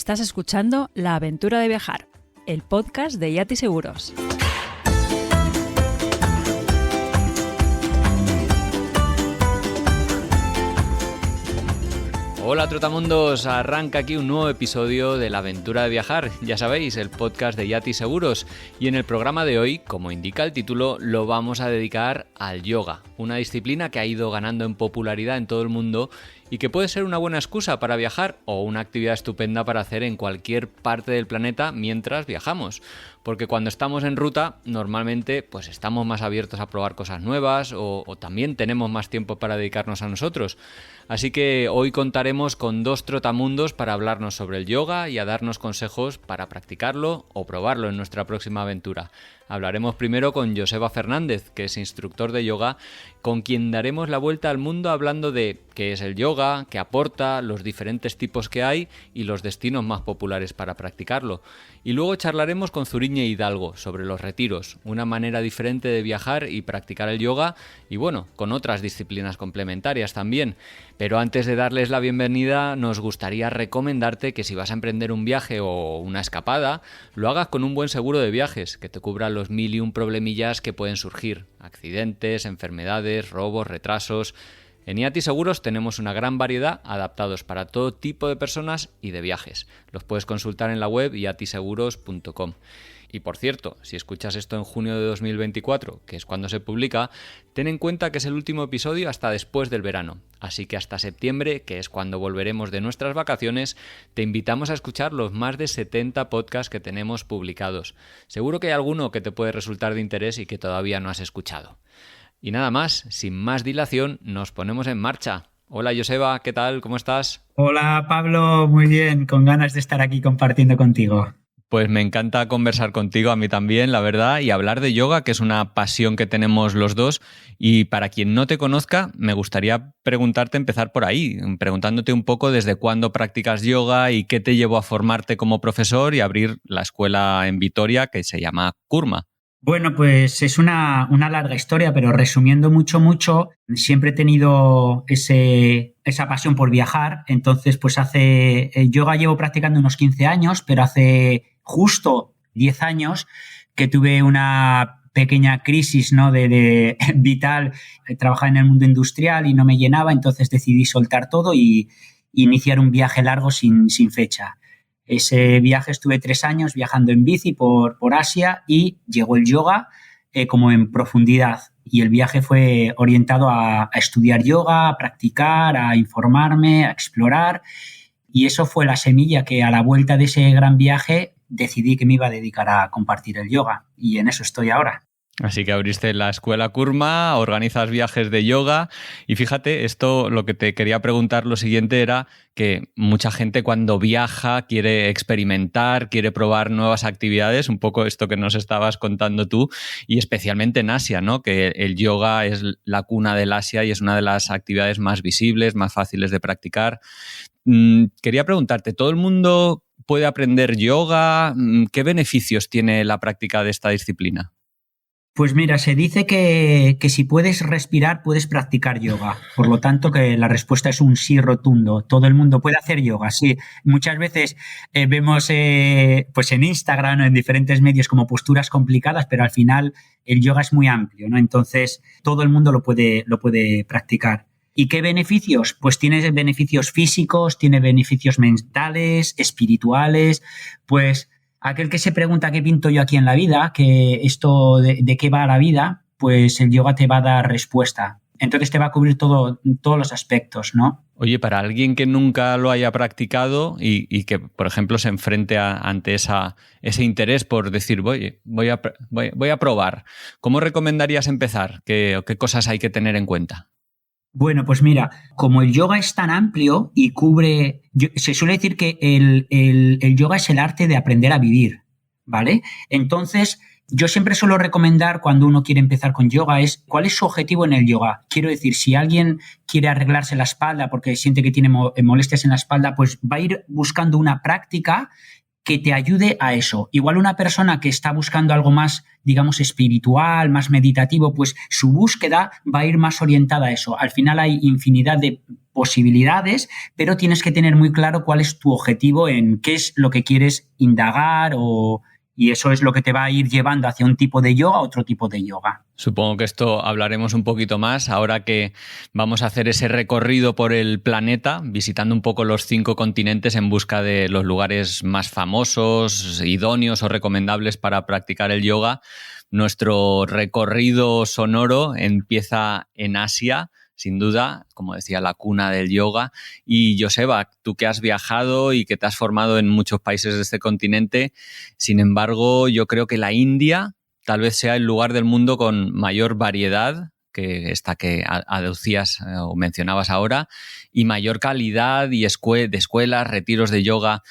Estás escuchando La Aventura de Viajar, el podcast de Yati Seguros. Hola trotamundos, arranca aquí un nuevo episodio de La Aventura de Viajar, ya sabéis, el podcast de Yati Seguros, y en el programa de hoy, como indica el título, lo vamos a dedicar al yoga, una disciplina que ha ido ganando en popularidad en todo el mundo y que puede ser una buena excusa para viajar o una actividad estupenda para hacer en cualquier parte del planeta mientras viajamos. Porque cuando estamos en ruta, normalmente pues estamos más abiertos a probar cosas nuevas o también tenemos más tiempo para dedicarnos a nosotros. Así que hoy contaremos con dos trotamundos para hablarnos sobre el yoga y a darnos consejos para practicarlo o probarlo en nuestra próxima aventura. Hablaremos primero con Joseba Fernández, que es instructor de yoga, con quien daremos la vuelta al mundo hablando de qué es el yoga, qué aporta, los diferentes tipos que hay y los destinos más populares para practicarlo. Y luego charlaremos con Zuriñe Hidalgo sobre los retiros, una manera diferente de viajar y practicar el yoga y bueno, con otras disciplinas complementarias también. Pero antes de darles la bienvenida, nos gustaría recomendarte que si vas a emprender un viaje o una escapada, lo hagas con un buen seguro de viajes, que te cubra los 1001 problemillas que pueden surgir, accidentes, enfermedades, robos, retrasos. En Yati Seguros tenemos una gran variedad adaptados para todo tipo de personas y de viajes. Los puedes consultar en la web yatiseguros.com. Y por cierto, si escuchas esto en junio de 2024, que es cuando se publica, ten en cuenta que es el último episodio hasta después del verano. Así que hasta septiembre, que es cuando volveremos de nuestras vacaciones, te invitamos a escuchar los más de 70 podcasts que tenemos publicados. Seguro que hay alguno que te puede resultar de interés y que todavía no has escuchado. Y nada más, sin más dilación, nos ponemos en marcha. Hola Joseba, ¿qué tal? ¿Cómo estás? Hola Pablo, muy bien, con ganas de estar aquí compartiendo contigo. Pues me encanta conversar contigo, a mí también, la verdad, y hablar de yoga, que es una pasión que tenemos los dos. Y para quien no te conozca, me gustaría empezar por ahí, preguntándote un poco desde cuándo practicas yoga y qué te llevó a formarte como profesor y abrir la escuela en Vitoria que se llama Kurma. Bueno, pues es una larga historia, pero resumiendo mucho, siempre he tenido esa pasión por viajar. Entonces, pues yoga llevo practicando unos 15 años, pero hace justo 10 años que tuve una pequeña crisis, ¿no? de vital. Trabajaba en el mundo industrial y no me llenaba, entonces decidí soltar todo y iniciar un viaje largo sin fecha. Ese viaje estuve 3 años viajando en bici por Asia y llegó el yoga como en profundidad. Y el viaje fue orientado a estudiar yoga, a practicar, a informarme, a explorar. Y eso fue la semilla que a la vuelta de ese gran viaje decidí que me iba a dedicar a compartir el yoga. Y en eso estoy ahora. Así que abriste la escuela Kurma, organizas viajes de yoga y fíjate, esto lo que te quería preguntar lo siguiente era que mucha gente cuando viaja quiere experimentar, quiere probar nuevas actividades, un poco esto que nos estabas contando tú y especialmente en Asia, ¿no? Que el yoga es la cuna del Asia y es una de las actividades más visibles, más fáciles de practicar. Quería preguntarte, ¿todo el mundo puede aprender yoga? ¿Qué beneficios tiene la práctica de esta disciplina? Pues mira, se dice que si puedes respirar, puedes practicar yoga. Por lo tanto, que la respuesta es un sí rotundo. Todo el mundo puede hacer yoga, sí. Muchas veces vemos pues en Instagram o en diferentes medios como posturas complicadas, pero al final el yoga es muy amplio, ¿no? Entonces, todo el mundo lo puede practicar. ¿Y qué beneficios? Pues tiene beneficios físicos, tiene beneficios mentales, espirituales, pues... Aquel que se pregunta qué pinto yo aquí en la vida, que esto de qué va la vida, pues el yoga te va a dar respuesta. Entonces te va a cubrir todos los aspectos, ¿no? Oye, para alguien que nunca lo haya practicado y que, por ejemplo, se enfrente ante ese interés por decir, voy a probar, ¿cómo recomendarías empezar? ¿Qué cosas hay que tener en cuenta? Bueno, pues mira, como el yoga es tan amplio y cubre... Se suele decir que el yoga es el arte de aprender a vivir, ¿vale? Entonces, yo siempre suelo recomendar cuando uno quiere empezar con yoga es ¿cuál es su objetivo en el yoga? Quiero decir, si alguien quiere arreglarse la espalda porque siente que tiene molestias en la espalda, pues va a ir buscando una práctica que te ayude a eso. Igual una persona que está buscando algo más, digamos, espiritual, más meditativo, pues su búsqueda va a ir más orientada a eso. Al final hay infinidad de posibilidades, pero tienes que tener muy claro cuál es tu objetivo, en qué es lo que quieres indagar y eso es lo que te va a ir llevando hacia un tipo de yoga a otro tipo de yoga. Supongo que esto hablaremos un poquito más ahora que vamos a hacer ese recorrido por el planeta, visitando un poco los 5 continentes en busca de los lugares más famosos, idóneos o recomendables para practicar el yoga. Nuestro recorrido sonoro empieza en Asia, sin duda, como decía, la cuna del yoga. Y Joseba, tú que has viajado y que te has formado en muchos países de este continente, sin embargo, yo creo que la India tal vez sea el lugar del mundo con mayor variedad, que esta que aducías o mencionabas ahora, y mayor calidad y de escuelas, retiros de yoga.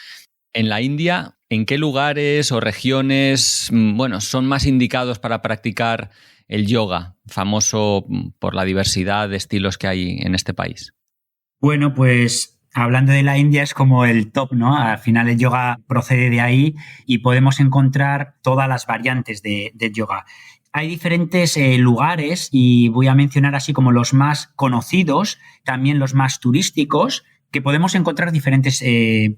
En la India, ¿en qué lugares o regiones, son más indicados para practicar el yoga, famoso por la diversidad de estilos que hay en este país? Bueno, pues hablando de la India es como el top, ¿no? Al final el yoga procede de ahí y podemos encontrar todas las variantes del yoga. Hay diferentes lugares y voy a mencionar así como los más conocidos, también los más turísticos, que podemos encontrar diferentes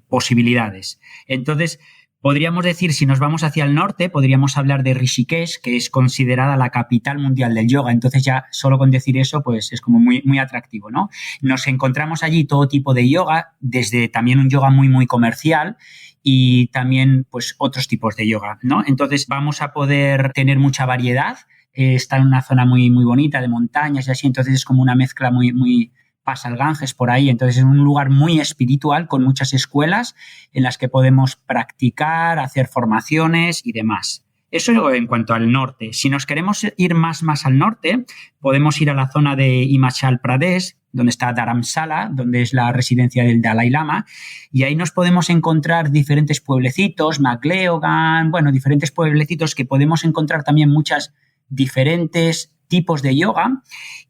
posibilidades. Entonces, podríamos decir, si nos vamos hacia el norte, podríamos hablar de Rishikesh, que es considerada la capital mundial del yoga. Entonces ya solo con decir eso, pues es como muy, muy atractivo, ¿no? Nos encontramos allí todo tipo de yoga, desde también un yoga muy, muy comercial y también pues otros tipos de yoga, ¿no? Entonces vamos a poder tener mucha variedad. Está en una zona muy, muy bonita de montañas y así, entonces es como una mezcla muy, muy... pasa el Ganges por ahí, entonces es un lugar muy espiritual con muchas escuelas en las que podemos practicar, hacer formaciones y demás. Eso en cuanto al norte. Si nos queremos ir más al norte, podemos ir a la zona de Himachal Pradesh, donde está Dharamsala, donde es la residencia del Dalai Lama, y ahí nos podemos encontrar diferentes pueblecitos, Macleogan, diferentes pueblecitos que podemos encontrar también muchas diferentes tipos de yoga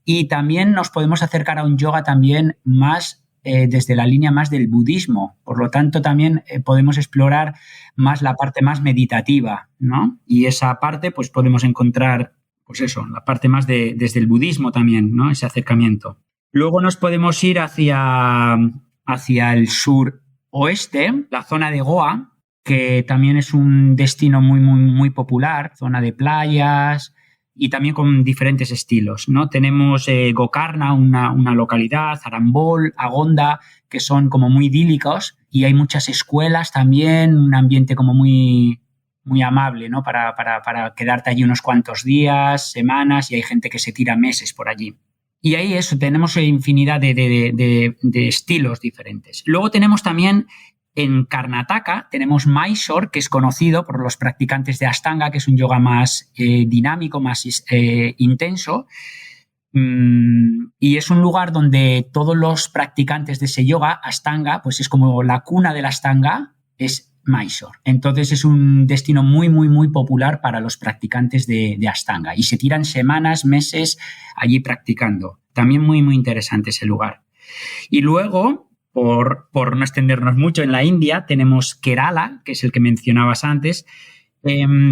y también nos podemos acercar a un yoga también más desde la línea más del budismo. Por lo tanto, también podemos explorar más la parte más meditativa, ¿no? Y esa parte, pues podemos encontrar, pues eso, la parte más desde el budismo también, ¿no? Ese acercamiento. Luego nos podemos ir hacia el suroeste, la zona de Goa, que también es un destino muy, muy, muy popular, zona de playas, y también con diferentes estilos, ¿no? Tenemos Gokarna, una localidad, Arambol, Agonda, que son como muy idílicos y hay muchas escuelas también, un ambiente como muy, muy amable, ¿no? Para quedarte allí unos cuantos días, semanas y hay gente que se tira meses por allí. Y ahí eso, tenemos infinidad de estilos diferentes. Luego tenemos también en Karnataka, tenemos Mysore, que es conocido por los practicantes de Ashtanga, que es un yoga más dinámico, más intenso. Y es un lugar donde todos los practicantes de ese yoga, Ashtanga, pues es como la cuna del Ashtanga, es Mysore. Entonces es un destino muy, muy, muy popular para los practicantes de Ashtanga. Y se tiran semanas, meses allí practicando. También muy, muy interesante ese lugar. Y luego, por no extendernos mucho, en la India tenemos Kerala, que es el que mencionabas antes,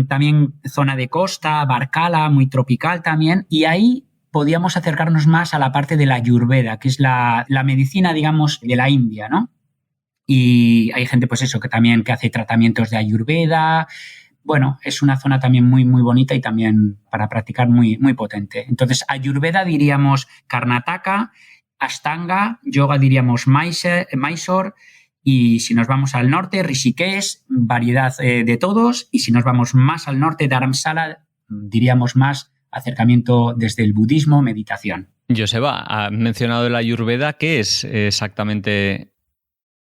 también zona de costa, Varkala, muy tropical también, y ahí podíamos acercarnos más a la parte de la Ayurveda, que es la medicina, digamos, de la India, ¿no? Y hay gente, pues eso, que también que hace tratamientos de Ayurveda. Bueno, es una zona también muy, muy bonita y también para practicar muy, muy potente. Entonces, Ayurveda diríamos Karnataka, Ashtanga, yoga diríamos Mysore y si nos vamos al norte, Rishikesh, variedad de todos y si nos vamos más al norte, Dharamsala, diríamos más acercamiento desde el budismo, meditación. Joseba, ha mencionado el Ayurveda, ¿qué es exactamente?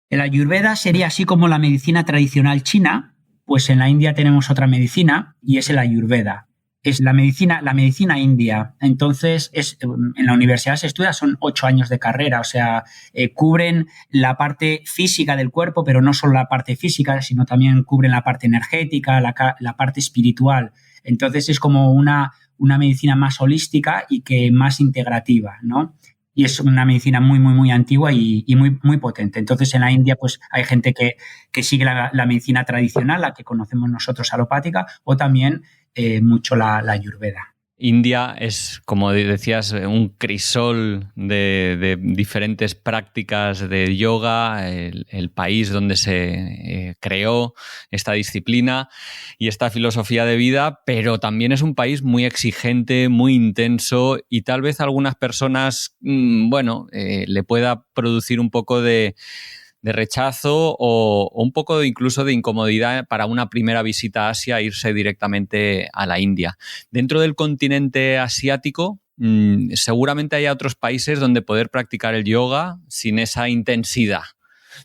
El Ayurveda sería así como la medicina tradicional china, pues en la India tenemos otra medicina y es el Ayurveda. Es la medicina india. Entonces, en la universidad se estudia, son 8 años de carrera, o sea, cubren la parte física del cuerpo, pero no solo la parte física, sino también cubren la parte energética, la parte espiritual. Entonces, es como una medicina más holística y que más integrativa, ¿no? y es una medicina muy, muy, muy antigua y muy, muy potente. Entonces, en la India, pues hay gente que sigue la medicina tradicional, la que conocemos nosotros alopática, o también mucho la Ayurveda. India es, como decías, un crisol de diferentes prácticas de yoga, el país donde se creó esta disciplina y esta filosofía de vida, pero también es un país muy exigente, muy intenso y tal vez a algunas personas, le pueda producir un poco de rechazo o un poco incluso de incomodidad para una primera visita a Asia, irse directamente a la India. Dentro del continente asiático, seguramente haya otros países donde poder practicar el yoga sin esa intensidad.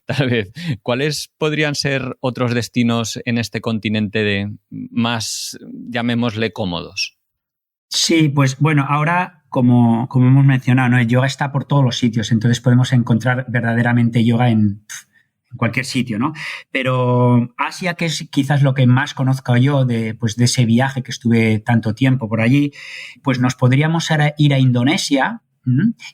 Tal vez. ¿Cuáles podrían ser otros destinos en este continente más, llamémosle, cómodos? Sí, pues bueno, ahora, como hemos mencionado, ¿no? El yoga está por todos los sitios, entonces podemos encontrar verdaderamente yoga en cualquier sitio, ¿no? Pero Asia, que es quizás lo que más conozco yo de ese viaje que estuve tanto tiempo por allí, pues nos podríamos ir a Indonesia,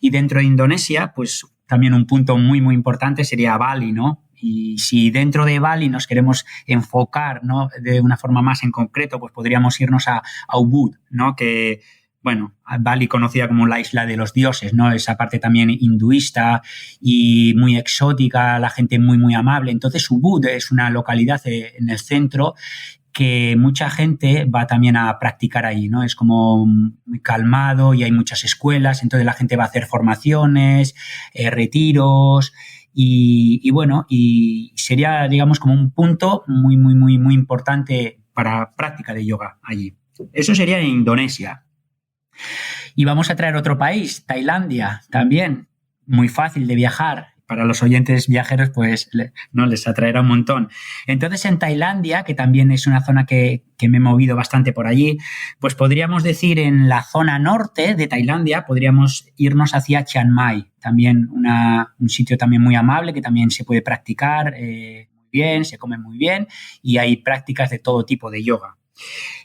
y dentro de Indonesia, pues también un punto muy, muy importante sería Bali, ¿no? Y si dentro de Bali nos queremos enfocar, ¿no?, de una forma más en concreto, pues podríamos irnos a Ubud, ¿no? Que, bueno, Bali conocida como la isla de los dioses, ¿no? Esa parte también hinduista y muy exótica, la gente muy, muy amable. Entonces, Ubud es una localidad en el centro que mucha gente va también a practicar allí, ¿no? Es como muy calmado y hay muchas escuelas, entonces la gente va a hacer formaciones, retiros. Y bueno, y sería, digamos, como un punto muy, muy, muy, muy importante para práctica de yoga allí. Eso sería en Indonesia. Y vamos a traer otro país, Tailandia, también. Muy fácil de viajar. Para los oyentes viajeros, pues no les atraerá un montón. Entonces, en Tailandia, que también es una zona que me he movido bastante por allí, pues podríamos decir en la zona norte de Tailandia, podríamos irnos hacia Chiang Mai, también un sitio también muy amable, que también se puede practicar muy bien, se come muy bien y hay prácticas de todo tipo de yoga.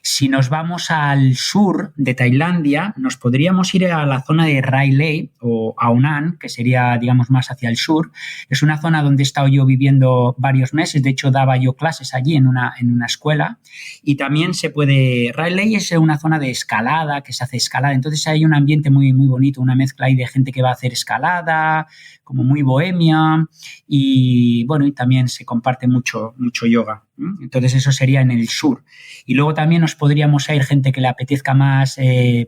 Si nos vamos al sur de Tailandia, nos podríamos ir a la zona de Railay o Ao-Nan, que sería, digamos, más hacia el sur. Es una zona donde he estado yo viviendo varios meses. De hecho, daba yo clases allí en una escuela. Y también Railay es una zona de escalada, que se hace escalada. Entonces hay un ambiente muy, muy bonito, una mezcla ahí de gente que va a hacer escalada, como muy bohemia. Y bueno, y también se comparte mucho, mucho yoga. Entonces eso sería en el sur. Y luego también nos podríamos ir, gente que le apetezca más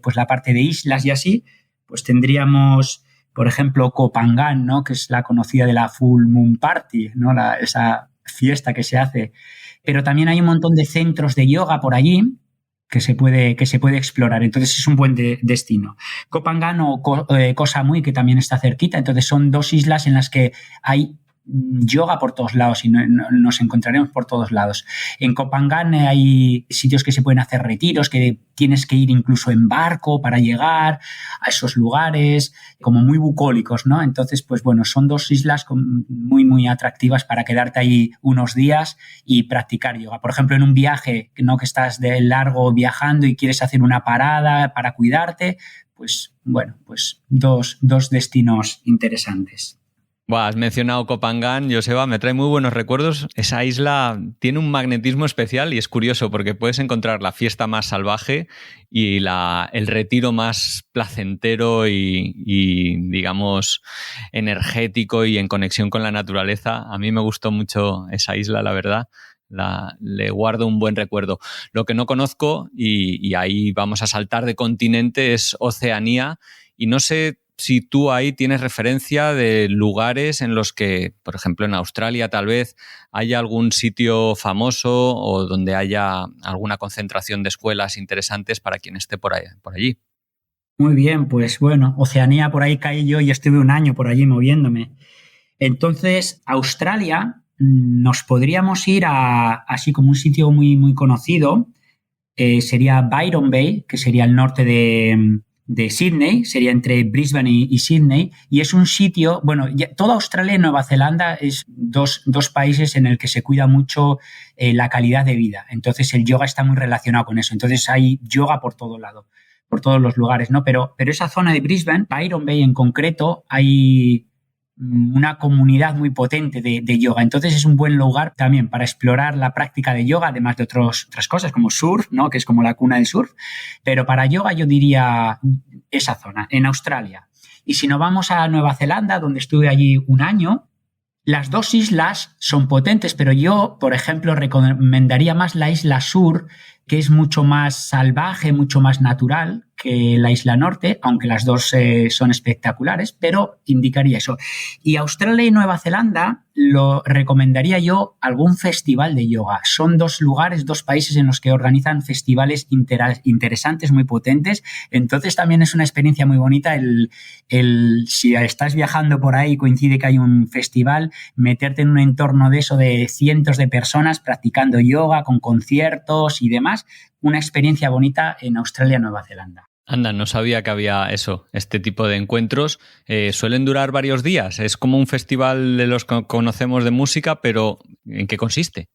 pues la parte de islas y así, pues tendríamos, por ejemplo, Koh Phangan, ¿no?, que es la conocida de la Full Moon Party, ¿no?, esa fiesta que se hace. Pero también hay un montón de centros de yoga por allí que se puede explorar. Entonces es un buen destino. Koh Phangan o Koh Samui, que también está cerquita. Entonces son dos islas en las que hay yoga por todos lados y nos encontraremos por todos lados. En Koh Phangan hay sitios que se pueden hacer retiros, que tienes que ir incluso en barco para llegar a esos lugares, como muy bucólicos, ¿no? Entonces, pues bueno, son dos islas muy, muy atractivas para quedarte ahí unos días y practicar yoga. Por ejemplo, en un viaje, ¿no?, que estás de largo viajando y quieres hacer una parada para cuidarte, pues bueno, pues dos destinos interesantes. Buah, has mencionado Koh Phangan, Joseba, me trae muy buenos recuerdos. Esa isla tiene un magnetismo especial y es curioso porque puedes encontrar la fiesta más salvaje y el retiro más placentero y, digamos, energético y en conexión con la naturaleza. A mí me gustó mucho esa isla, la verdad. Le guardo un buen recuerdo. Lo que no conozco, y ahí vamos a saltar de continente, es Oceanía, y no sé si tú ahí tienes referencia de lugares en los que, por ejemplo, en Australia tal vez haya algún sitio famoso o donde haya alguna concentración de escuelas interesantes para quien esté por allí. Muy bien, pues bueno, Oceanía, por ahí caí yo y estuve un año por allí moviéndome. Entonces, Australia, nos podríamos ir así como un sitio muy, muy conocido, sería Byron Bay, que sería el norte de Sydney, sería entre Brisbane y Sydney, y es un sitio, bueno, toda Australia y Nueva Zelanda es dos países en el que se cuida mucho la calidad de vida, entonces el yoga está muy relacionado con eso, entonces hay yoga por todo lado. por todos los lugares, ¿no? Pero esa zona de Brisbane, Byron Bay en concreto, hay una comunidad muy potente de yoga. Entonces es un buen lugar también para explorar la práctica de yoga, además de otras cosas como surf, ¿no? Que es como la cuna del surf. Pero para yoga yo diría esa zona, en Australia. Y si nos vamos a Nueva Zelanda, donde estuve allí un año, las dos islas son potentes, pero yo, por ejemplo, recomendaría más la isla sur, que es mucho más salvaje, mucho más natural que la isla norte, aunque las dos son espectaculares, pero indicaría eso. Y Australia y Nueva Zelanda lo recomendaría yo algún festival de yoga. Son dos lugares, dos países en los que organizan festivales interesantes, muy potentes. Entonces también es una experiencia muy bonita si estás viajando por ahí y coincide que hay un festival, meterte en un entorno de eso de cientos de personas practicando yoga con conciertos y demás. Una experiencia bonita en Australia y Nueva Zelanda. Anda, no sabía que había este tipo de encuentros. Suelen durar varios días. Es como un festival de los que conocemos de música, pero ¿en qué consiste?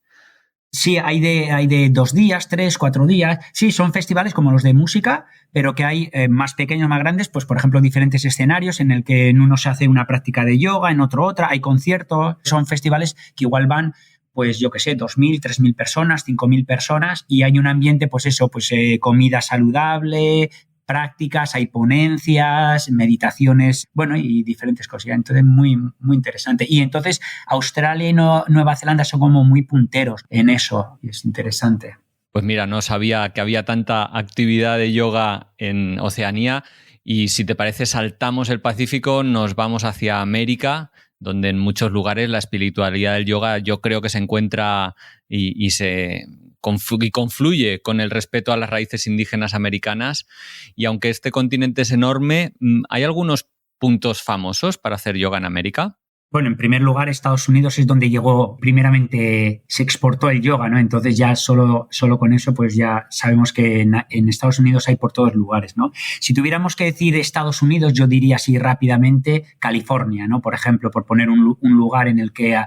Sí, hay de 2 días, 3, 4 días. Sí, son festivales como los de música, pero que hay más pequeños, más grandes, pues por ejemplo diferentes escenarios en el que en uno se hace una práctica de yoga, en otro otra, hay conciertos. Son festivales que igual van, pues yo qué sé, 2.000, 3.000 personas, 5.000 personas, y hay un ambiente, pues eso, pues comida saludable, prácticas, hay ponencias, meditaciones, bueno, y diferentes cosas. Entonces, muy, muy interesante. Y entonces, Australia y Nueva Zelanda son como muy punteros en eso, y es interesante. Pues mira, no sabía que había tanta actividad de yoga en Oceanía, y si te parece, saltamos el Pacífico, nos vamos hacia América, donde en muchos lugares la espiritualidad del yoga yo creo que se encuentra y confluye con el respeto a las raíces indígenas americanas. Y aunque este continente es enorme, ¿hay algunos puntos famosos para hacer yoga en América? Bueno, en primer lugar, Estados Unidos es donde llegó, primeramente se exportó el yoga, ¿no? Entonces ya solo con eso, pues ya sabemos que en Estados Unidos hay por todos lugares, ¿no? Si tuviéramos que decir Estados Unidos, yo diría así rápidamente California, ¿no? Por ejemplo, por poner un lugar en el que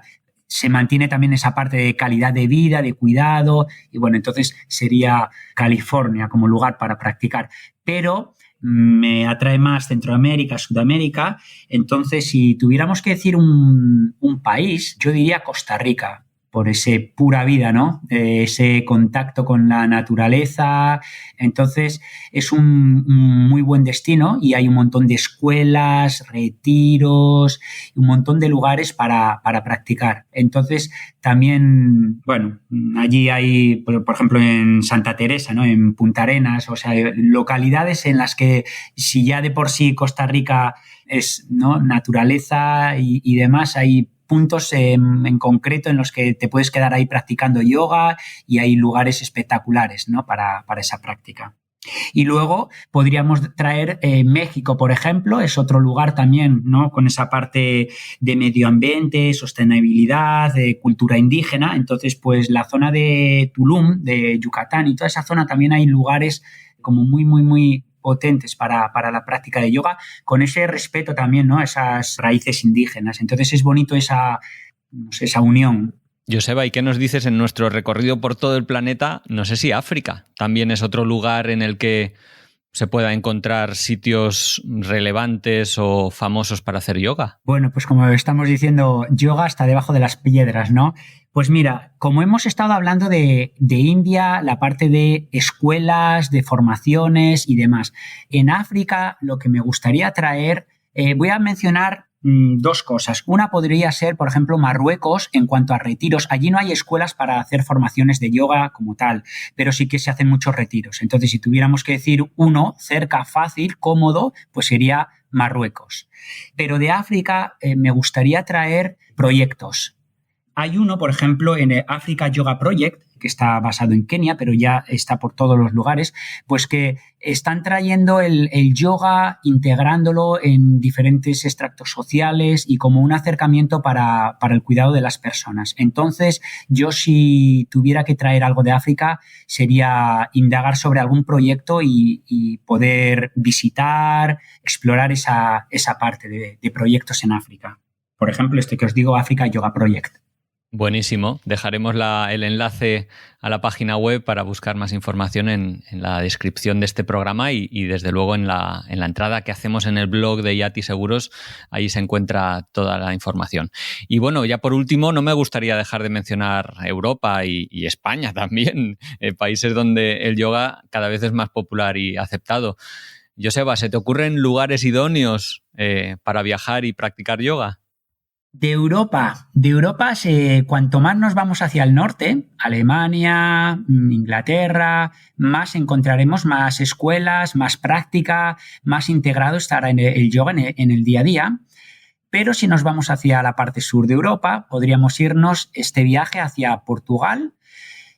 se mantiene también esa parte de calidad de vida, de cuidado, y bueno, entonces sería California como lugar para practicar. Pero me atrae más Centroamérica, Sudamérica. Entonces, si tuviéramos que decir un país, yo diría Costa Rica, por ese pura vida, ¿no? Ese contacto con la naturaleza. Entonces, es un muy buen destino y hay un montón de escuelas, retiros, un montón de lugares para practicar. Entonces, también, bueno, allí hay, por ejemplo, en Santa Teresa, ¿no? En Punta Arenas, o sea, localidades en las que si ya de por sí Costa Rica es, ¿no?, naturaleza y demás, hay puntos en concreto en los que te puedes quedar ahí practicando yoga y hay lugares espectaculares, ¿no?, para esa práctica. Y luego podríamos traer México, por ejemplo, es otro lugar también, ¿no?, con esa parte de medio ambiente, sostenibilidad, de cultura indígena. Entonces, pues la zona de Tulum, de Yucatán y toda esa zona también hay lugares como muy, muy, muy potentes para la práctica de yoga, con ese respeto también, ¿no?, a esas raíces indígenas. Entonces es bonito esa unión. Joseba, ¿y qué nos dices en nuestro recorrido por todo el planeta? No sé si África también es otro lugar en el que se pueda encontrar sitios relevantes o famosos para hacer yoga. Bueno, pues como estamos diciendo, yoga hasta debajo de las piedras, ¿no? Pues mira, como hemos estado hablando de India, la parte de escuelas, de formaciones y demás, en África lo que me gustaría traer, voy a mencionar 2 cosas. Una podría ser, por ejemplo, Marruecos en cuanto a retiros. Allí no hay escuelas para hacer formaciones de yoga como tal, pero sí que se hacen muchos retiros. Entonces, si tuviéramos que decir uno cerca, fácil, cómodo, pues sería Marruecos. Pero de África me gustaría traer proyectos. Hay uno, por ejemplo, en el Africa Yoga Project, que está basado en Kenia, pero ya está por todos los lugares, pues que están trayendo el yoga, integrándolo en diferentes extractos sociales y como un acercamiento para el cuidado de las personas. Entonces, yo si tuviera que traer algo de África, sería indagar sobre algún proyecto y poder visitar, explorar esa parte de proyectos en África. Por ejemplo, este que os digo, Africa Yoga Project. Buenísimo. Dejaremos el enlace a la página web para buscar más información en la descripción de este programa y desde luego en la entrada que hacemos en el blog de Yati Seguros. Ahí se encuentra toda la información. Y bueno, ya por último, no me gustaría dejar de mencionar Europa y España también, países donde el yoga cada vez es más popular y aceptado. Joseba, ¿se te ocurren lugares idóneos para viajar y practicar yoga? De Europa, cuanto más nos vamos hacia el norte, Alemania, Inglaterra, más encontraremos más escuelas, más práctica, más integrado estará el yoga en el día a día. Pero si nos vamos hacia la parte sur de Europa, podríamos irnos este viaje hacia Portugal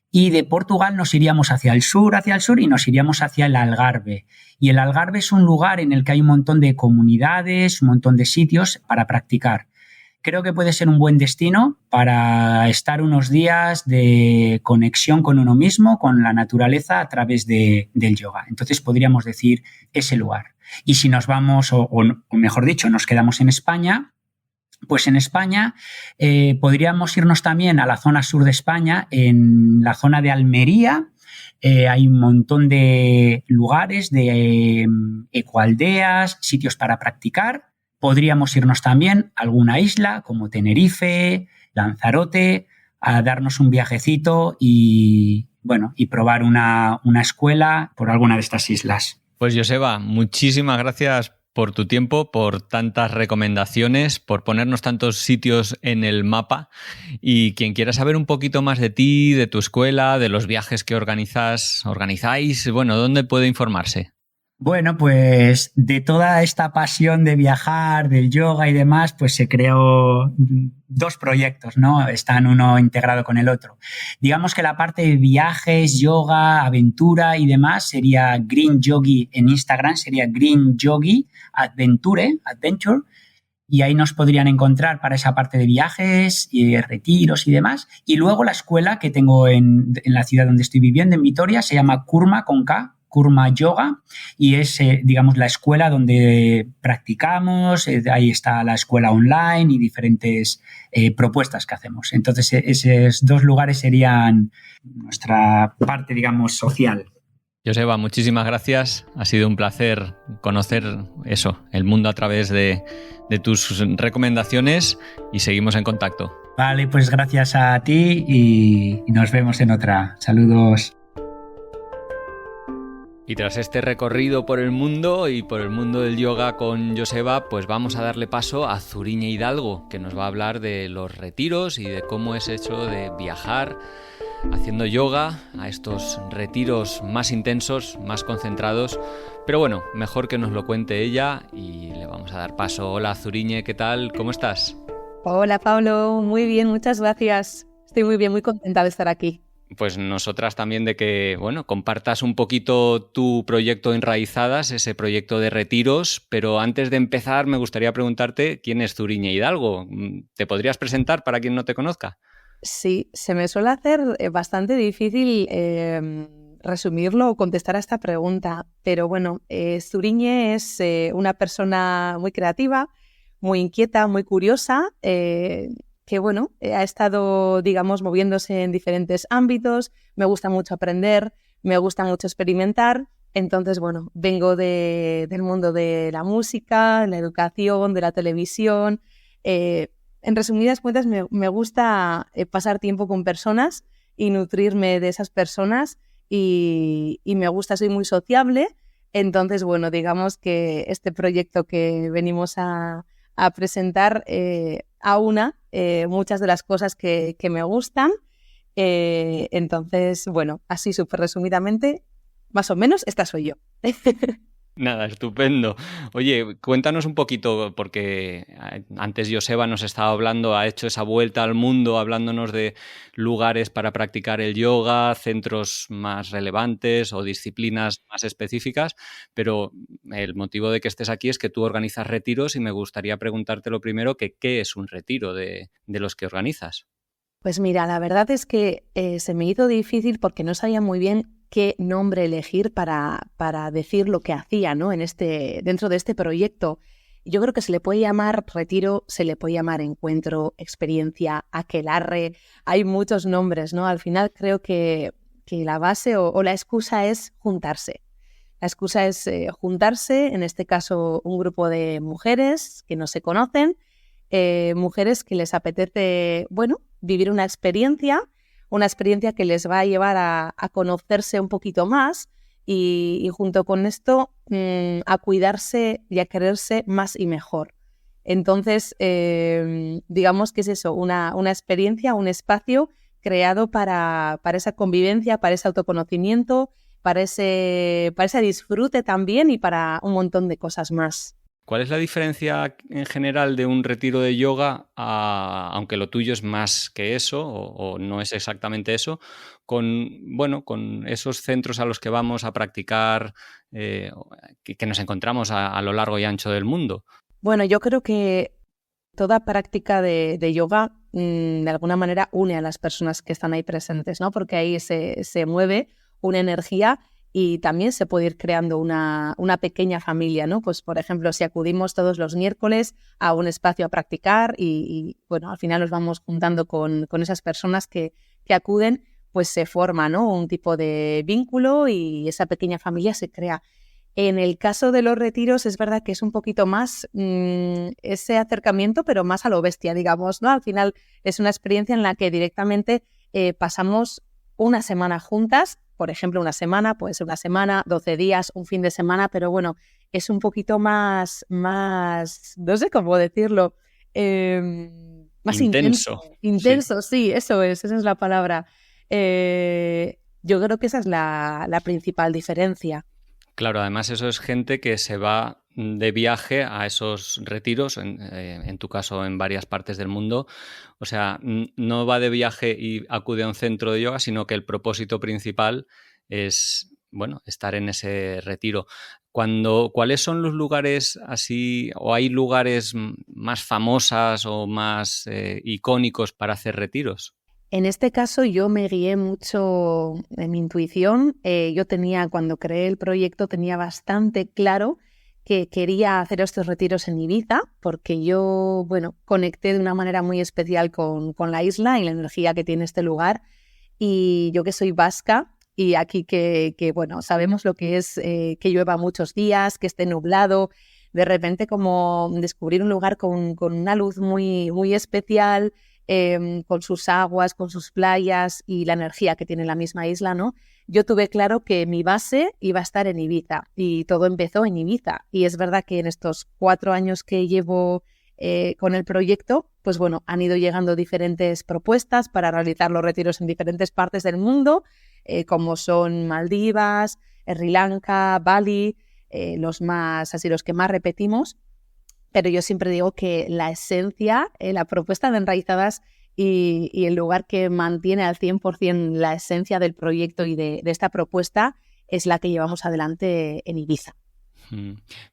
y de Portugal nos iríamos hacia el sur y nos iríamos hacia el Algarve. Y el Algarve es un lugar en el que hay un montón de comunidades, un montón de sitios para practicar. Creo que puede ser un buen destino para estar unos días de conexión con uno mismo, con la naturaleza a través del yoga. Entonces podríamos decir ese lugar. Y si nos vamos, o mejor dicho, nos quedamos en España, pues en España podríamos irnos también a la zona sur de España, en la zona de Almería. Hay un montón de lugares, de ecoaldeas, sitios para practicar. Podríamos irnos también a alguna isla como Tenerife, Lanzarote, a darnos un viajecito y probar una escuela por alguna de estas islas. Pues Joseba, muchísimas gracias por tu tiempo, por tantas recomendaciones, por ponernos tantos sitios en el mapa. Y quien quiera saber un poquito más de ti, de tu escuela, de los viajes que organizáis, ¿dónde puede informarse? Bueno, pues de toda esta pasión de viajar, del yoga y demás, pues se creó 2 proyectos, ¿no? Están uno integrado con el otro. Digamos que la parte de viajes, yoga, aventura y demás sería Green Yogi en Instagram, sería Green Yogi Adventure, y ahí nos podrían encontrar para esa parte de viajes y retiros y demás. Y luego la escuela que tengo en la ciudad donde estoy viviendo, en Vitoria, se llama Kurma con K, Kurma Yoga, y es, la escuela donde practicamos, ahí está la escuela online y diferentes propuestas que hacemos. Entonces, esos 2 lugares serían nuestra parte, social. Joseba, muchísimas gracias. Ha sido un placer conocer el mundo a través de tus recomendaciones y seguimos en contacto. Vale, pues gracias a ti y nos vemos en otra. Saludos. Y tras este recorrido por el mundo y por el mundo del yoga con Joseba, pues vamos a darle paso a Zuriñe Hidalgo, que nos va a hablar de los retiros y de cómo es hecho de viajar haciendo yoga a estos retiros más intensos, más concentrados. Pero bueno, mejor que nos lo cuente ella y le vamos a dar paso. Hola Zuriñe, ¿qué tal? ¿Cómo estás? Hola Pablo, muy bien, muchas gracias. Estoy muy bien, muy contenta de estar aquí. Pues nosotras también de que, compartas un poquito tu proyecto Enraizadas, ese proyecto de retiros, pero antes de empezar me gustaría preguntarte quién es Zuriñe Hidalgo. ¿Te podrías presentar para quien no te conozca? Sí, se me suele hacer bastante difícil resumirlo o contestar a esta pregunta, pero Zuriñe es una persona muy creativa, muy inquieta, muy curiosa, que ha estado, moviéndose en diferentes ámbitos. Me gusta mucho aprender, me gusta mucho experimentar. Entonces, vengo del mundo de la música, la educación, de la televisión. En resumidas cuentas, me gusta pasar tiempo con personas y nutrirme de esas personas y me gusta, soy muy sociable. Entonces, digamos que este proyecto que venimos a presentar aúna muchas de las cosas que me gustan. Entonces, así súper resumidamente, más o menos, esta soy yo. Nada, estupendo. Oye, cuéntanos un poquito, porque antes Joseba nos estaba hablando, ha hecho esa vuelta al mundo hablándonos de lugares para practicar el yoga, centros más relevantes o disciplinas más específicas, pero el motivo de que estés aquí es que tú organizas retiros y me gustaría preguntarte lo primero, que ¿qué es un retiro de los que organizas? Pues mira, la verdad es que se me hizo difícil porque no sabía muy bien qué nombre elegir para decir lo que hacía, ¿no? Dentro de este proyecto. Yo creo que se le puede llamar retiro, se le puede llamar encuentro, experiencia, aquelarre, hay muchos nombres, ¿no? Al final creo que la base o la excusa es juntarse. La excusa es juntarse, en este caso un grupo de mujeres que no se conocen, mujeres que les apetece, bueno, vivir una experiencia que les va a llevar a conocerse un poquito más y junto con esto a cuidarse y a quererse más y mejor. Entonces, digamos que es eso, una experiencia, un espacio creado para esa convivencia, para ese autoconocimiento, para ese disfrute también y para un montón de cosas más. ¿Cuál es la diferencia en general de un retiro de yoga, aunque lo tuyo es más que eso o no es exactamente eso, con esos centros a los que vamos a practicar, que nos encontramos a lo largo y ancho del mundo? Bueno, yo creo que toda práctica de yoga de alguna manera une a las personas que están ahí presentes, ¿no? Porque ahí se mueve una energía y también se puede ir creando una pequeña familia, ¿no? Pues, por ejemplo, si acudimos todos los miércoles a un espacio a practicar y bueno, al final nos vamos juntando con esas personas que acuden, pues se forma, ¿no? Un tipo de vínculo y esa pequeña familia se crea. En el caso de los retiros es verdad que es un poquito más ese acercamiento, pero más a lo bestia, digamos, ¿no? Al final es una experiencia en la que directamente pasamos una semana juntas. Por ejemplo, una semana, puede ser una semana, 12 días, un fin de semana, pero bueno, es un poquito más no sé cómo decirlo, más intenso. Intenso, sí, esa es la palabra. Yo creo que esa es la principal diferencia. Claro, además eso es gente que se va de viaje a esos retiros, en tu caso en varias partes del mundo. O sea, no va de viaje y acude a un centro de yoga, sino que el propósito principal es, bueno, estar en ese retiro. ¿Cuáles son los lugares así, o hay lugares más famosas o más icónicos para hacer retiros? En este caso yo me guié mucho en mi intuición. Cuando creé el proyecto, tenía bastante claro que quería hacer estos retiros en Ibiza, porque yo, bueno, conecté de una manera muy especial con la isla y la energía que tiene este lugar. Y yo que soy vasca, y aquí bueno, sabemos lo que es que llueva muchos días, que esté nublado, de repente como descubrir un lugar con una luz muy, muy especial, con sus aguas, con sus playas y la energía que tiene la misma isla, ¿no? Yo tuve claro que mi base iba a estar en Ibiza y todo empezó en Ibiza. Y es verdad que en estos 4 años que llevo con el proyecto, pues bueno, han ido llegando diferentes propuestas para realizar los retiros en diferentes partes del mundo, como son Maldivas, Sri Lanka, Bali, los que más repetimos. Pero yo siempre digo que la esencia, la propuesta de Enraizadas y el lugar que mantiene al 100% la esencia del proyecto y de esta propuesta es la que llevamos adelante en Ibiza.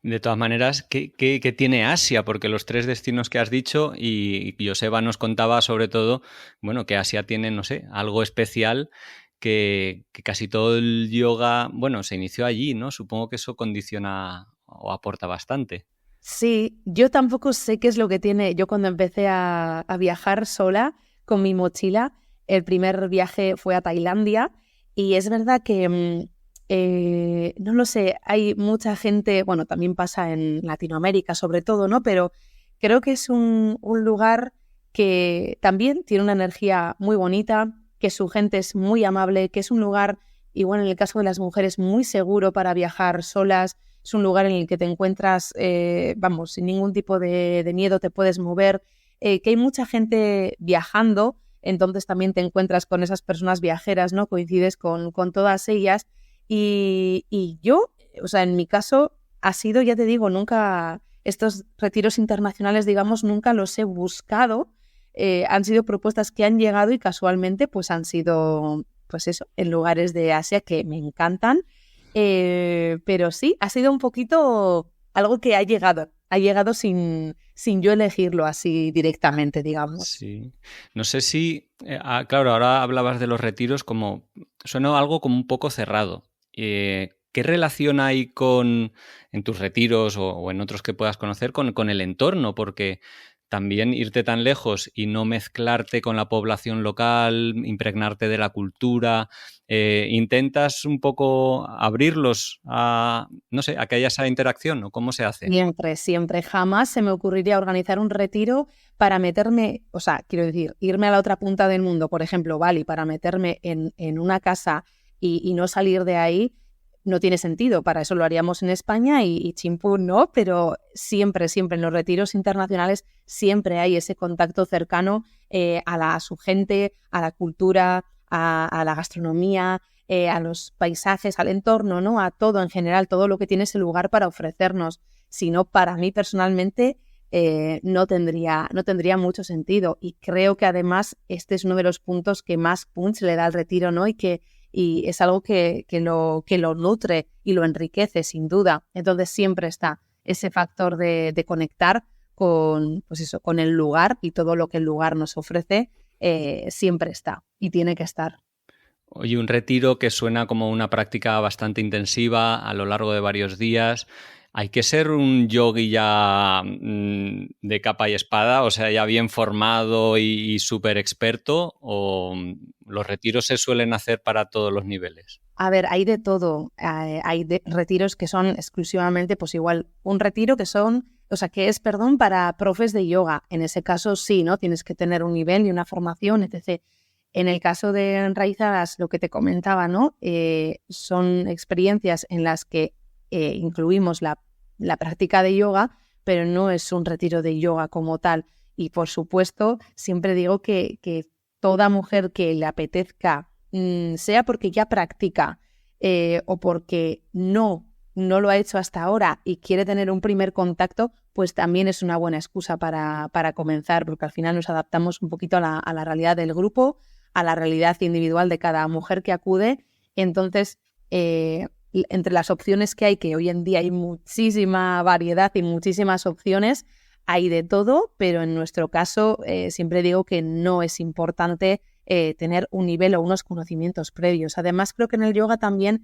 De todas maneras, ¿qué tiene Asia? Porque los 3 destinos que has dicho, y Joseba nos contaba sobre todo, bueno, que Asia tiene, no sé, algo especial que casi todo el yoga, bueno, se inició allí, ¿no? Supongo que eso condiciona o aporta bastante. Sí, yo tampoco sé qué es lo que tiene. Yo cuando empecé a viajar sola con mi mochila, el primer viaje fue a Tailandia y es verdad que, no lo sé, hay mucha gente, bueno, también pasa en Latinoamérica sobre todo, ¿no? Pero creo que es un lugar que también tiene una energía muy bonita, que su gente es muy amable, que es un lugar, igual en el caso de las mujeres, muy seguro para viajar solas. Es un lugar en el que te encuentras, sin ningún tipo de miedo, te puedes mover, que hay mucha gente viajando, entonces también te encuentras con esas personas viajeras, ¿no? Coincides con todas ellas. Y yo, o sea, en mi caso ha sido, ya te digo, nunca, estos retiros internacionales, digamos, nunca los he buscado. Han sido propuestas que han llegado y casualmente pues han sido, pues eso, en lugares de Asia que me encantan. Pero sí, ha sido un poquito algo que ha llegado sin yo elegirlo así directamente, digamos. Sí. No sé si, claro, ahora hablabas de los retiros como, suena algo como un poco cerrado. ¿Qué relación hay en tus retiros o en otros que puedas conocer con el entorno? Porque también irte tan lejos y no mezclarte con la población local, impregnarte de la cultura, ¿intentas un poco abrirlos a, no sé, a que haya esa interacción o cómo se hace? Siempre, siempre. Jamás se me ocurriría organizar un retiro para meterme, o sea, quiero decir, irme a la otra punta del mundo, por ejemplo, Bali, para meterme en una casa y no salir de ahí. No tiene sentido, para eso lo haríamos en España y chimpún, ¿no? Pero siempre, siempre en los retiros internacionales siempre hay ese contacto cercano a su gente, a la cultura, a la gastronomía, a los paisajes, al entorno, ¿no? A todo en general, todo lo que tiene ese lugar para ofrecernos. Si no, para mí personalmente no tendría mucho sentido. Y creo que además este es uno de los puntos que más punch le da al retiro, ¿no? Y es algo que lo nutre y lo enriquece, sin duda. Entonces siempre está ese factor de conectar con, pues eso, con el lugar y todo lo que el lugar nos ofrece, siempre está y tiene que estar. Oye, un retiro que suena como una práctica bastante intensiva a lo largo de varios días. ¿Hay que ser un yogui ya de capa y espada, o sea, ya bien formado y súper experto, o los retiros se suelen hacer para todos los niveles? A ver, hay de todo. Hay retiros que son exclusivamente, pues igual, un retiro que es para profes de yoga. En ese caso sí, ¿no? Tienes que tener un nivel y una formación, etc. En el caso de Enraizadas, lo que te comentaba, ¿no? Son experiencias en las que incluimos la práctica de yoga, pero no es un retiro de yoga como tal. Y por supuesto, siempre digo que toda mujer que le apetezca, sea porque ya practica o porque no lo ha hecho hasta ahora y quiere tener un primer contacto, pues también es una buena excusa para comenzar, porque al final nos adaptamos un poquito a la realidad del grupo, a la realidad individual de cada mujer que acude. Entonces, entre las opciones que hay, que hoy en día hay muchísima variedad y muchísimas opciones, hay de todo, pero en nuestro caso siempre digo que no es importante tener un nivel o unos conocimientos previos. Además, creo que en el yoga también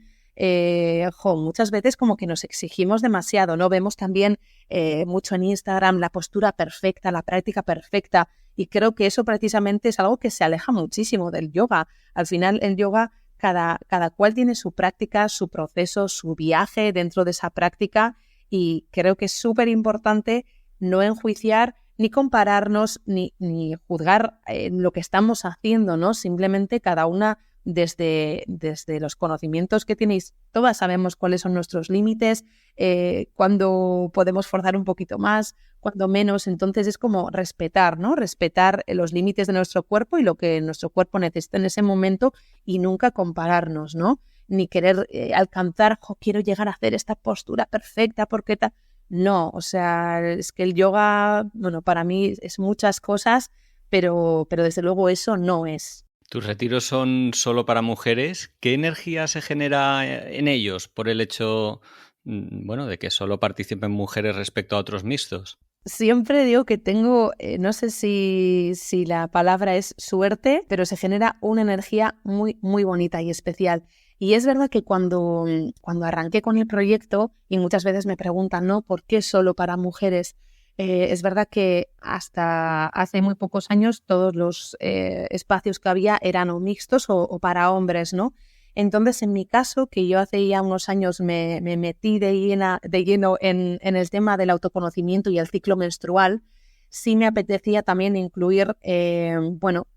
muchas veces como que nos exigimos demasiado, ¿no? Vemos también mucho en Instagram la postura perfecta, la práctica perfecta, y creo que eso precisamente es algo que se aleja muchísimo del yoga. Al final, el yoga, cada cual tiene su práctica, su proceso, su viaje dentro de esa práctica, y creo que es súper importante no enjuiciar, ni compararnos, ni juzgar lo que estamos haciendo, ¿no? Simplemente cada una desde los conocimientos que tenéis. Todas sabemos cuáles son nuestros límites, cuándo podemos forzar un poquito más, cuándo menos. Entonces es como respetar, ¿no? Respetar los límites de nuestro cuerpo y lo que nuestro cuerpo necesita en ese momento, y nunca compararnos, ¿no? Ni querer alcanzar, quiero llegar a hacer esta postura perfecta porque tal. No, o sea, es que el yoga, bueno, para mí es muchas cosas, pero desde luego eso no es. ¿Tus retiros son solo para mujeres? ¿Qué energía se genera en ellos por el hecho, de que solo participen mujeres respecto a otros mixtos? Siempre digo que tengo, no sé si la palabra es suerte, pero se genera una energía muy, muy bonita y especial. Y es verdad que cuando arranqué con el proyecto, y muchas veces me preguntan, ¿no? ¿Por qué solo para mujeres? Es verdad que hasta hace muy pocos años todos los espacios que había eran o mixtos o para hombres, ¿no? Entonces, en mi caso, que yo hace ya unos años me metí de lleno en el tema del autoconocimiento y el ciclo menstrual, sí me apetecía también incluir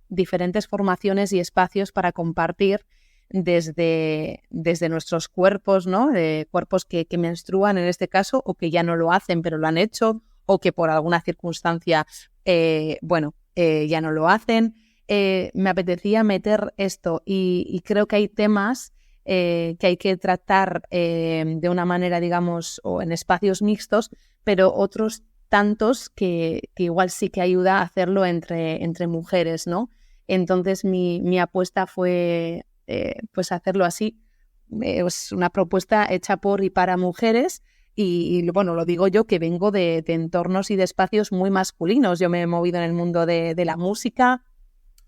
diferentes formaciones y espacios para compartir desde nuestros cuerpos, ¿no? De cuerpos que menstruan en este caso, o que ya no lo hacen pero lo han hecho, o que por alguna circunstancia ya no lo hacen. Me apetecía meter esto, y creo que hay temas que hay que tratar de una manera, digamos, o en espacios mixtos, pero otros tantos que igual sí que ayuda a hacerlo entre mujeres, ¿no? Entonces mi apuesta fue hacerlo así. Es una propuesta hecha por y para mujeres, y lo digo yo, que vengo de entornos y de espacios muy masculinos. Yo me he movido en el mundo de la música,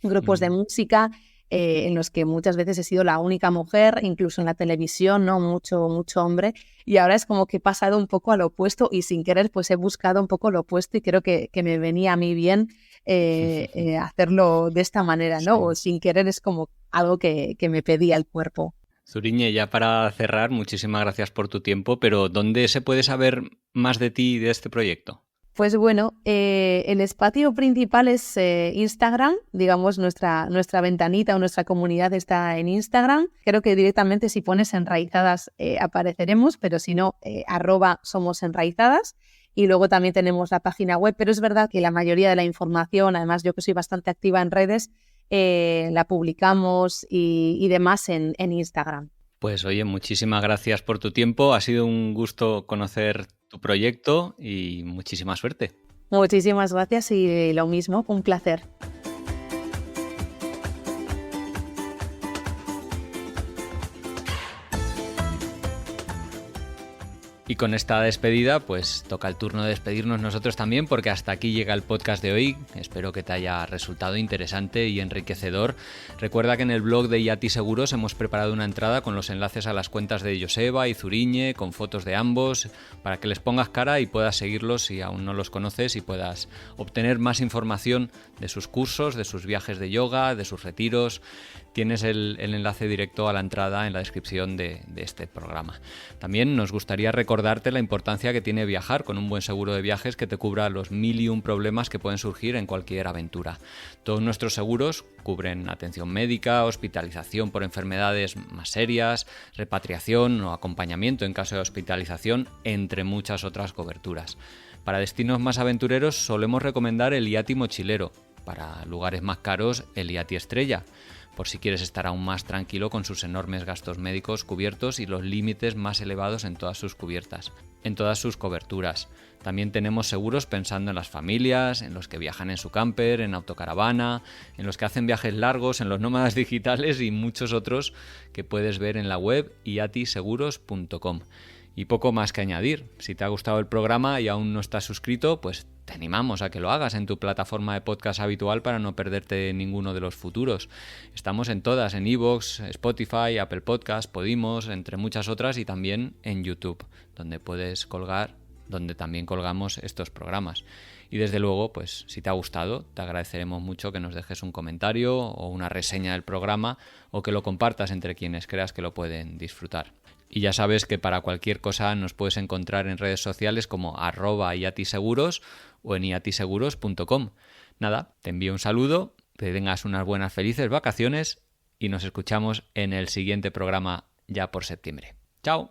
grupos de música, en los que muchas veces he sido la única mujer, incluso en la televisión, ¿no? Mucho hombre, y ahora es como que he pasado un poco al opuesto y sin querer pues he buscado un poco lo opuesto y creo que me venía a mí bien hacerlo de esta manera, ¿no? Sí. O sin querer es como algo que me pedía el cuerpo. Zuriñe, ya para cerrar, muchísimas gracias por tu tiempo, pero ¿dónde se puede saber más de ti y de este proyecto? Pues bueno, el espacio principal es Instagram, digamos nuestra ventanita o nuestra comunidad está en Instagram. Creo que directamente si pones Enraizadas apareceremos, pero si no, @somosenraizadas. Y luego también tenemos la página web, pero es verdad que la mayoría de la información, además yo que soy bastante activa en redes, la publicamos y demás en Instagram. Pues oye, muchísimas gracias por tu tiempo. Ha sido un gusto conocer tu proyecto y muchísima suerte. Muchísimas gracias y lo mismo, un placer. Y con esta despedida, pues toca el turno de despedirnos nosotros también, porque hasta aquí llega el podcast de hoy. Espero que te haya resultado interesante y enriquecedor. Recuerda que en el blog de Yati Seguros hemos preparado una entrada con los enlaces a las cuentas de Joseba y Zuriñe, con fotos de ambos, para que les pongas cara y puedas seguirlos si aún no los conoces y puedas obtener más información de sus cursos, de sus viajes de yoga, de sus retiros. Tienes el enlace directo a la entrada en la descripción de este programa. También nos gustaría recordarte la importancia que tiene viajar con un buen seguro de viajes que te cubra los 1001 problemas que pueden surgir en cualquier aventura. Todos nuestros seguros cubren atención médica, hospitalización por enfermedades más serias, repatriación o acompañamiento en caso de hospitalización, entre muchas otras coberturas. Para destinos más aventureros solemos recomendar el Yati Mochilero, para lugares más caros el Yati Estrella, por si quieres estar aún más tranquilo con sus enormes gastos médicos cubiertos y los límites más elevados en todas sus cubiertas, en todas sus coberturas. También tenemos seguros pensando en las familias, en los que viajan en su camper, en autocaravana, en los que hacen viajes largos, en los nómadas digitales y muchos otros que puedes ver en la web yatiseguros.com. Y poco más que añadir. Si te ha gustado el programa y aún no estás suscrito, pues te animamos a que lo hagas en tu plataforma de podcast habitual para no perderte ninguno de los futuros. Estamos en todas, en iVoox, Spotify, Apple Podcast, Podimos, entre muchas otras, y también en YouTube, donde puedes colgar, donde también colgamos estos programas. Y desde luego, pues si te ha gustado, te agradeceremos mucho que nos dejes un comentario o una reseña del programa o que lo compartas entre quienes creas que lo pueden disfrutar. Y ya sabes que para cualquier cosa nos puedes encontrar en redes sociales como @yatiseguros o en yatiseguros.com. Nada, te envío un saludo, que tengas unas buenas felices vacaciones y nos escuchamos en el siguiente programa ya por septiembre. ¡Chao!